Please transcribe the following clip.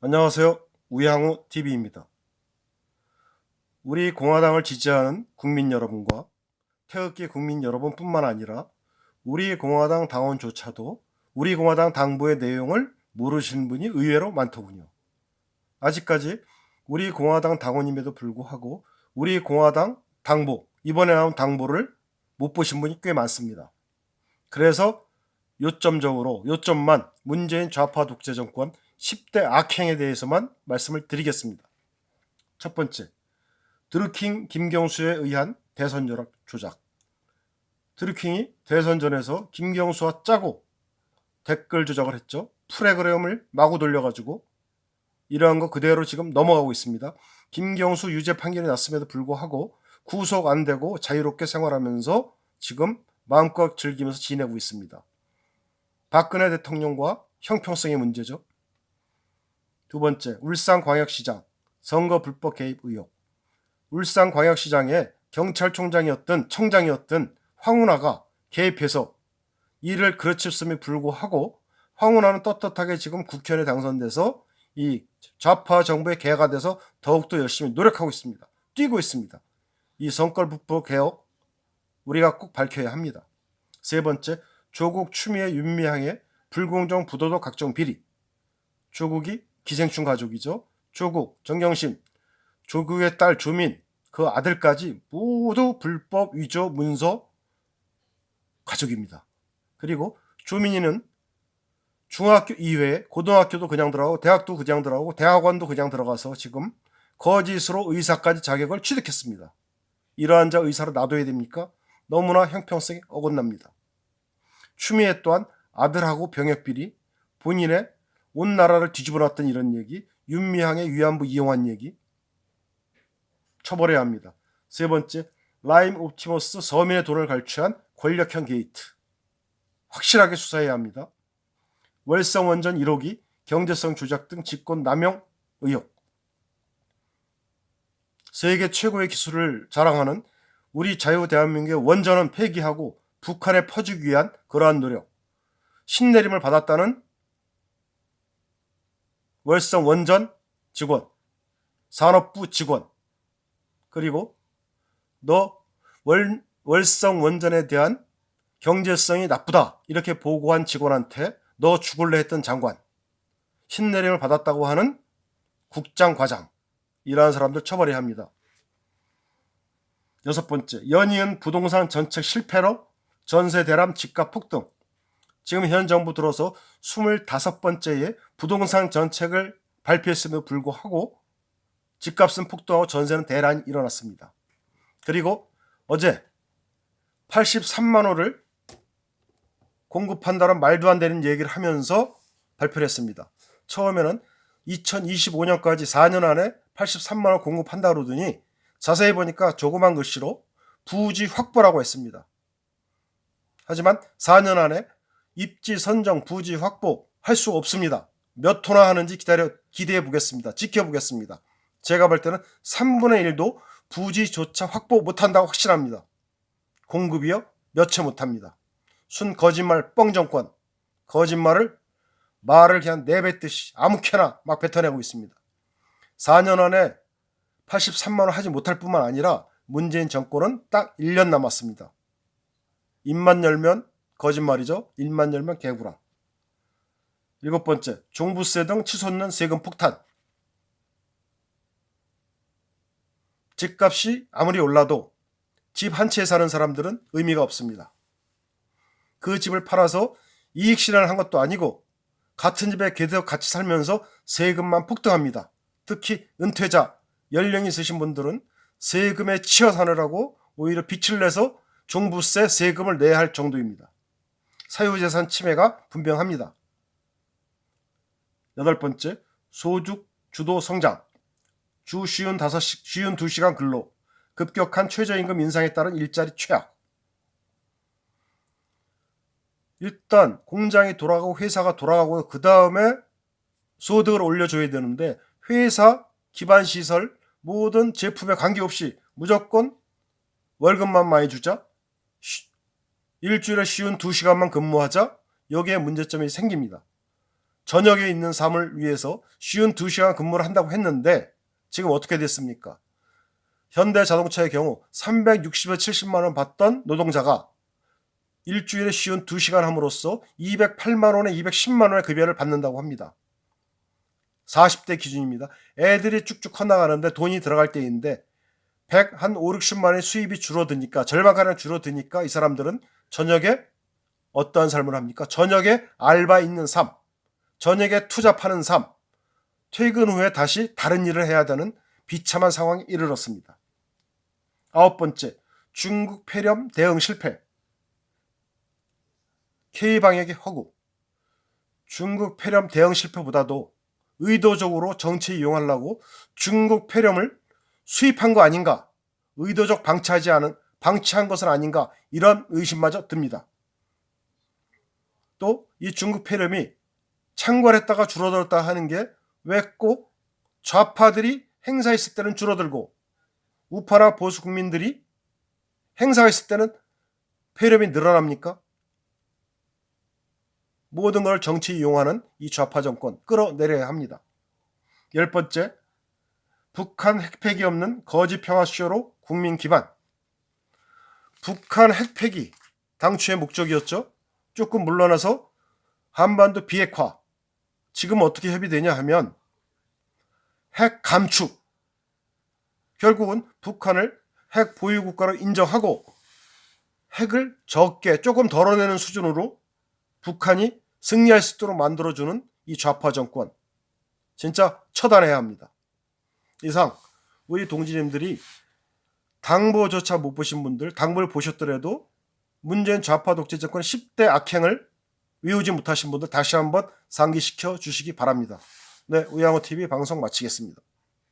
안녕하세요. 우양우 TV입니다. 우리 공화당을 지지하는 국민 여러분과 태극기 국민 여러분뿐만 아니라 우리 공화당 당원조차도 우리 공화당 당부의 내용을 모르시는 분이 의외로 많더군요. 아직까지 우리 공화당 당원임에도 불구하고 우리 공화당 당부, 이번에 나온 당부를 못 보신 분이 꽤 많습니다. 그래서 요점만 문재인 좌파 독재 정권 10대 악행에 대해서만 말씀을 드리겠습니다. 첫 번째, 드루킹 김경수에 의한 대선 여론 조작. 드루킹이 대선전에서 김경수와 짜고 댓글 조작을 했죠. 프로그램을 마구 돌려가지고 이러한 거 그대로 지금 넘어가고 있습니다. 김경수 유죄 판결이 났음에도 불구하고 구속 안 되고 자유롭게 생활하면서 지금 마음껏 즐기면서 지내고 있습니다. 박근혜 대통령과 형평성의 문제죠. 두 번째, 울산광역시장 선거 불법 개입 의혹. 울산광역시장에 경찰청장이었던 청장이었던 황운하가 개입해서 일을 그르쳤음에 불구하고 황운하는 떳떳하게 지금 국회의원에 당선돼서 이 좌파 정부의 개가 돼서 더욱더 열심히 노력하고 있습니다. 뛰고 있습니다. 이 선거불법 개혁 우리가 꼭 밝혀야 합니다. 세 번째, 조국 추미애 윤미향의 불공정 부도덕 각종 비리. 조국이 기생충 가족이죠. 조국, 정경심, 조국의 딸 조민, 그 아들까지 모두 불법 위조 문서 가족입니다. 그리고 조민이는 중학교 이외에 고등학교도 그냥 들어가고 대학도 그냥 들어가고 대학원도 그냥 들어가서 지금 거짓으로 의사까지 자격을 취득했습니다. 이러한 자 의사를 놔둬야 됩니까? 너무나 형평성이 어긋납니다. 추미애 또한 아들하고 병역비리, 본인의 온 나라를 뒤집어놨던 이런 얘기, 윤미향의 위안부 이용한 얘기 처벌해야 합니다. 세 번째, 라임 옵티머스 서민의 돈을 갈취한 권력형 게이트 확실하게 수사해야 합니다. 월성 원전 1호기 경제성 조작 등 직권 남용 의혹. 세계 최고의 기술을 자랑하는 우리 자유 대한민국의 원전은 폐기하고 북한에 퍼주기 위한 그러한 노력. 신내림을 받았다는 월성 원전 직원, 산업부 직원, 그리고 월성 원전에 대한 경제성이 나쁘다 이렇게 보고한 직원한테 너 죽을래 했던 장관, 신내림을 받았다고 하는 국장 과장, 이러한 사람들 처벌해야 합니다. 여섯 번째, 연이은 부동산 정책 실패로 전세 대람 집값 폭등. 지금 현 정부 들어서 25번째의 부동산 정책을 발표했음에도 불구하고 집값은 폭등하고 전세는 대란이 일어났습니다. 그리고 어제 83만 호를 공급한다는 말도 안 되는 얘기를 하면서 발표를 했습니다. 처음에는 2025년까지 4년 안에 83만 호 공급한다 그러더니 자세히 보니까 조그만 글씨로 부지 확보라고 했습니다. 하지만 4년 안에 입지 선정 부지 확보 할 수 없습니다. 몇 호나 하는지 기대해 보겠습니다. 지켜보겠습니다. 제가 볼 때는 3분의 1도 부지조차 확보 못한다고 확신합니다. 공급이요? 몇 채 못합니다. 순 거짓말 뻥정권, 거짓말을 말을 그냥 내뱉듯이 아무렇게나 막 뱉어내고 있습니다. 4년 안에 83만 원 하지 못할 뿐만 아니라 문재인 정권은 딱 1년 남았습니다. 입만 열면 거짓말이죠. 입만 열면 개구랑. 일곱 번째, 종부세 등 치솟는 세금 폭탄. 집값이 아무리 올라도 집 한 채에 사는 사람들은 의미가 없습니다. 그 집을 팔아서 이익 실현을 한 것도 아니고 같은 집에 계속 같이 살면서 세금만 폭등합니다. 특히 은퇴자, 연령이 있으신 분들은 세금에 치여 사느라고 오히려 빚을 내서 종부세 세금을 내야 할 정도입니다. 사유재산 침해가 분명합니다. 여덟 번째, 소득 주도 성장. 주 쉬운 2시간 근로, 급격한 최저임금 인상에 따른 일자리 최악. 일단 공장이 돌아가고 회사가 돌아가고 그 다음에 소득을 올려줘야 되는데 회사, 기반시설, 모든 제품에 관계없이 무조건 월급만 많이 주자, 일주일에 쉬운 2시간만 근무하자, 여기에 문제점이 생깁니다. 저녁에 있는 삶을 위해서 쉬운 2시간 근무를 한다고 했는데 지금 어떻게 됐습니까? 현대자동차의 경우 360에서 70만 원 받던 노동자가 일주일에 쉬운 2시간 함으로써 208만 원에 210만 원의 급여를 받는다고 합니다. 40대 기준입니다. 애들이 쭉쭉 커나가는데 돈이 들어갈 때인데 5, 60만 원의 수입이 줄어드니까 절반가량 줄어드니까 이 사람들은 저녁에 어떠한 삶을 합니까? 저녁에 알바 있는 삶, 저녁에 투자 파는 삶, 퇴근 후에 다시 다른 일을 해야 되는 비참한 상황에 이르렀습니다. 9번째, 중국 폐렴 대응 실패. K방역의 허구. 중국 폐렴 대응 실패보다도 의도적으로 정치에 이용하려고 중국 폐렴을 수입한 거 아닌가, 의도적 방치한 것은 아닌가, 이런 의심마저 듭니다. 또 이 중국 폐렴이 창궐했다가 줄어들었다 하는 게 왜 꼭 좌파들이 행사했을 때는 줄어들고 우파나 보수 국민들이 행사가 있을 때는 폐렴이 늘어납니까? 모든 걸 정치에 이용하는 이 좌파 정권 끌어내려야 합니다. 10번째, 북한 핵폐기 없는 거짓 평화쇼로 국민 기반. 북한 핵폐기 당초의 목적이었죠. 조금 물러나서 한반도 비핵화. 지금 어떻게 협의되냐 하면 핵 감축. 결국은 북한을 핵 보유국가로 인정하고 핵을 적게 조금 덜어내는 수준으로 북한이 승리할 수 있도록 만들어주는 이 좌파 정권. 진짜 처단해야 합니다. 이상 우리 동지님들이 당보조차 못 보신 분들, 당보를 보셨더라도 문재인 좌파 독재 정권 10대 악행을 외우지 못하신 분들 다시 한번 상기시켜 주시기 바랍니다. 네, 우양호TV 방송 마치겠습니다.